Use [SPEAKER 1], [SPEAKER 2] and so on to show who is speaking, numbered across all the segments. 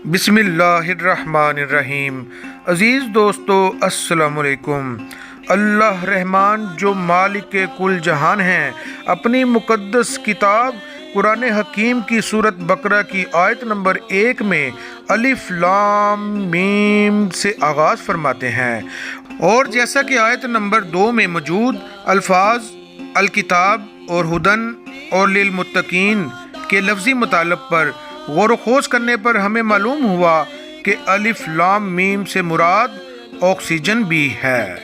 [SPEAKER 1] بسم اللہ الرحمن الرحیم۔ عزیز دوستو السلام علیکم۔ اللہ رحمان جو مالک کل جہان ہیں اپنی مقدس کتاب قرآن حکیم کی سورۃ بقرہ کی آیت نمبر 1 میں الف لام میم سے آغاز فرماتے ہیں، اور جیسا کہ آیت نمبر 2 میں موجود الفاظ الکتاب اور ہدن اور للمتقین کے لفظی مطالب پر غور و خوض کرنے پر ہمیں معلوم ہوا کہ الف لام میم سے مراد آکسیجن بھی ہے۔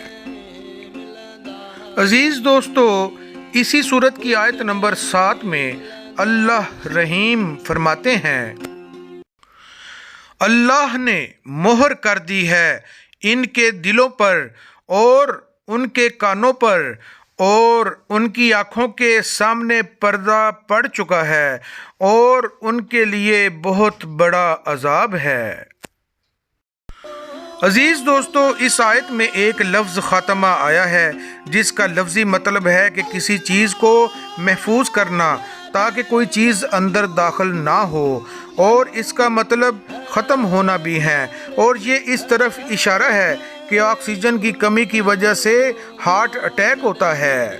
[SPEAKER 1] عزیز دوستو، اسی سورت کی آیت نمبر 7 میں اللہ رحیم فرماتے ہیں، اللہ نے مہر کر دی ہے ان کے دلوں پر اور ان کے کانوں پر، اور ان کی آنکھوں کے سامنے پردہ پڑ چکا ہے، اور ان کے لیے بہت بڑا عذاب ہے۔ عزیز دوستو، اس آیت میں ایک لفظ خاتمہ آیا ہے جس کا لفظی مطلب ہے کہ کسی چیز کو محفوظ کرنا تاکہ کوئی چیز اندر داخل نہ ہو، اور اس کا مطلب ختم ہونا بھی ہے، اور یہ اس طرف اشارہ ہے کہ آکسیجن کی کمی کی وجہ سے ہارٹ اٹیک ہوتا ہے۔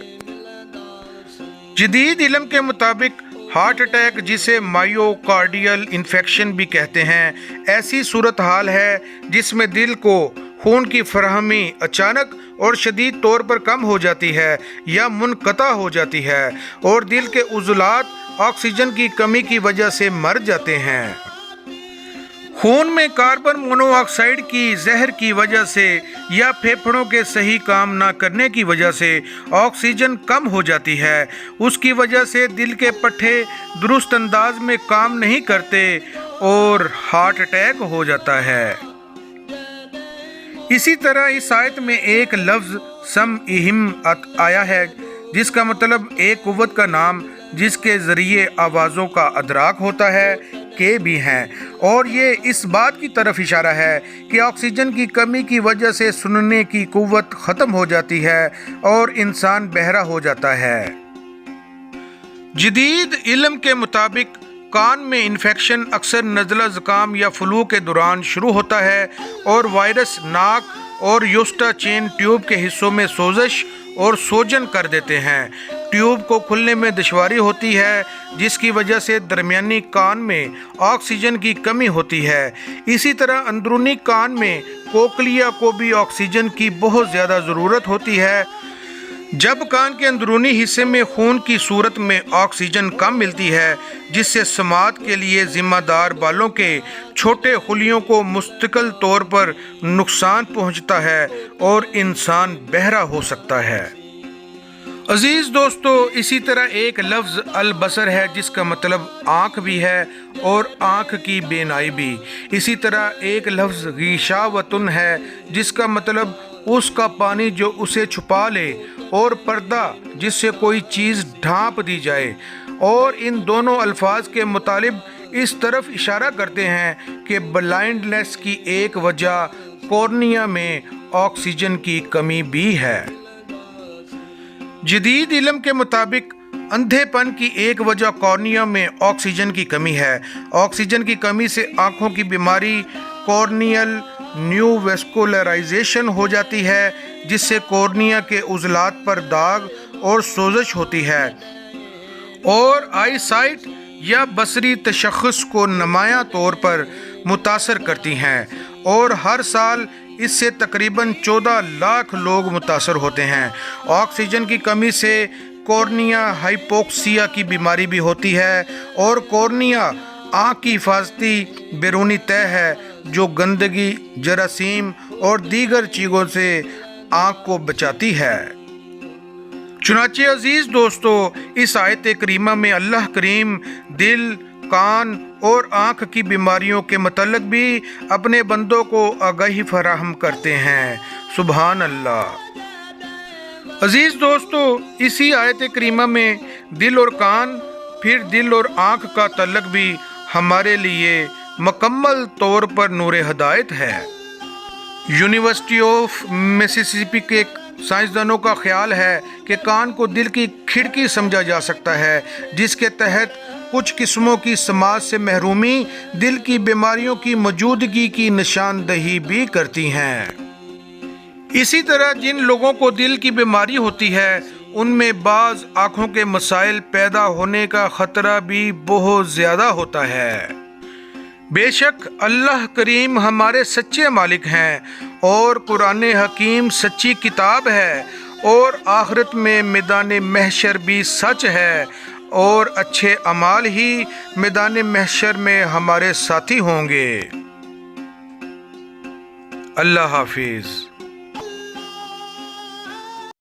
[SPEAKER 1] جدید علم کے مطابق ہارٹ اٹیک، جسے مائیوکارڈیل انفیکشن بھی کہتے ہیں، ایسی صورتحال ہے جس میں دل کو خون کی فراہمی اچانک اور شدید طور پر کم ہو جاتی ہے یا منقطع ہو جاتی ہے، اور دل کے عضلات آکسیجن کی کمی کی وجہ سے مر جاتے ہیں۔ خون میں کاربن مونو آکسائیڈ کی زہر کی وجہ سے یا پھیپھڑوں کے صحیح کام نہ کرنے کی وجہ سے آکسیجن کم ہو جاتی ہے، اس کی وجہ سے دل کے پٹھے درست انداز میں کام نہیں کرتے اور ہارٹ اٹیک ہو جاتا ہے۔ اسی طرح اس آیت میں ایک لفظ سمعہم آیا ہے جس کا مطلب ایک قوت کا نام جس کے ذریعے آوازوں کا ادراک ہوتا ہے کے بھی ہیں، اور یہ اس بات کی طرف اشارہ ہے کہ آکسیجن کی کمی کی وجہ سے سننے کی قوت ختم ہو جاتی ہے اور انسان بہرا ہو جاتا ہے۔ جدید علم کے مطابق کان میں انفیکشن اکثر نزلہ زکام یا فلو کے دوران شروع ہوتا ہے، اور وائرس ناک اور یوسٹا چین ٹیوب کے حصوں میں سوزش اور سوجن کر دیتے ہیں۔ ٹیوب کو کھلنے میں دشواری ہوتی ہے جس کی وجہ سے درمیانی کان میں آکسیجن کی کمی ہوتی ہے۔ اسی طرح اندرونی کان میں کوکلیا کو بھی آکسیجن کی بہت زیادہ ضرورت ہوتی ہے۔ جب کان کے اندرونی حصے میں خون کی صورت میں آکسیجن کم ملتی ہے، جس سے سماعت کے لیے ذمہ دار بالوں کے چھوٹے خلیوں کو مستقل طور پر نقصان پہنچتا ہے اور انسان بہرا ہو سکتا ہے۔ عزیز دوستو، اسی طرح ایک لفظ البصر ہے جس کا مطلب آنکھ بھی ہے اور آنکھ کی بینائی بھی۔ اسی طرح ایک لفظ غشاوتن ہے جس کا مطلب اس کا پانی جو اسے چھپا لے، اور پردہ جس سے کوئی چیز ڈھانپ دی جائے، اور ان دونوں الفاظ کے مطالب اس طرف اشارہ کرتے ہیں کہ بلائنڈنس کی ایک وجہ کورنیا میں آکسیجن کی کمی بھی ہے۔ جدید علم کے مطابق اندھے پن کی ایک وجہ کورنیا میں آکسیجن کی کمی ہے۔ آکسیجن کی کمی سے آنکھوں کی بیماری کورنیل نیو ویسکولرائزیشن ہو جاتی ہے، جس سے کورنیا کے عضلات پر داغ اور سوزش ہوتی ہے، اور آئی سائٹ یا بصری تشخص کو نمایاں طور پر متاثر کرتی ہیں، اور ہر سال اس سے تقریباً 14 لاکھ لوگ متاثر ہوتے ہیں۔ آکسیجن کی کمی سے کورنیا ہائپوکسیا کی بیماری بھی ہوتی ہے، اور کورنیا آنکھ کی حفاظتی بیرونی تہہ ہے جو گندگی، جراثیم اور دیگر چیزوں سے آنکھ کو بچاتی ہے۔ چنانچہ عزیز دوستو، اس آیت کریمہ میں اللہ کریم دل، کان اور آنکھ کی بیماریوں کے متعلق بھی اپنے بندوں کو آگاہی فراہم کرتے ہیں۔ سبحان اللہ۔ عزیز دوستو، اسی آیت کریمہ میں دل اور کان، پھر دل اور آنکھ کا تعلق بھی ہمارے لیے مکمل طور پر نور ہدایت ہے۔ یونیورسٹی آف مسیسپی کے سائنسدانوں کا خیال ہے کہ کان کو دل کی کھڑکی سمجھا جا سکتا ہے جس کے تحت کچھ قسموں کی سماعت سے محرومی دل کی بیماریوں کی موجودگی کی نشاندہی بھی کرتی ہیں۔ اسی طرح جن لوگوں کو دل کی بیماری ہوتی ہے ان میں بعض آنکھوں کے مسائل پیدا ہونے کا خطرہ بھی بہت زیادہ ہوتا ہے۔ بے شک اللہ کریم ہمارے سچے مالک ہیں اور قرآن حکیم سچی کتاب ہے، اور آخرت میں میدان محشر بھی سچ ہے، اور اچھے اعمال ہی میدان محشر میں ہمارے ساتھی ہوں گے۔ اللہ حافظ۔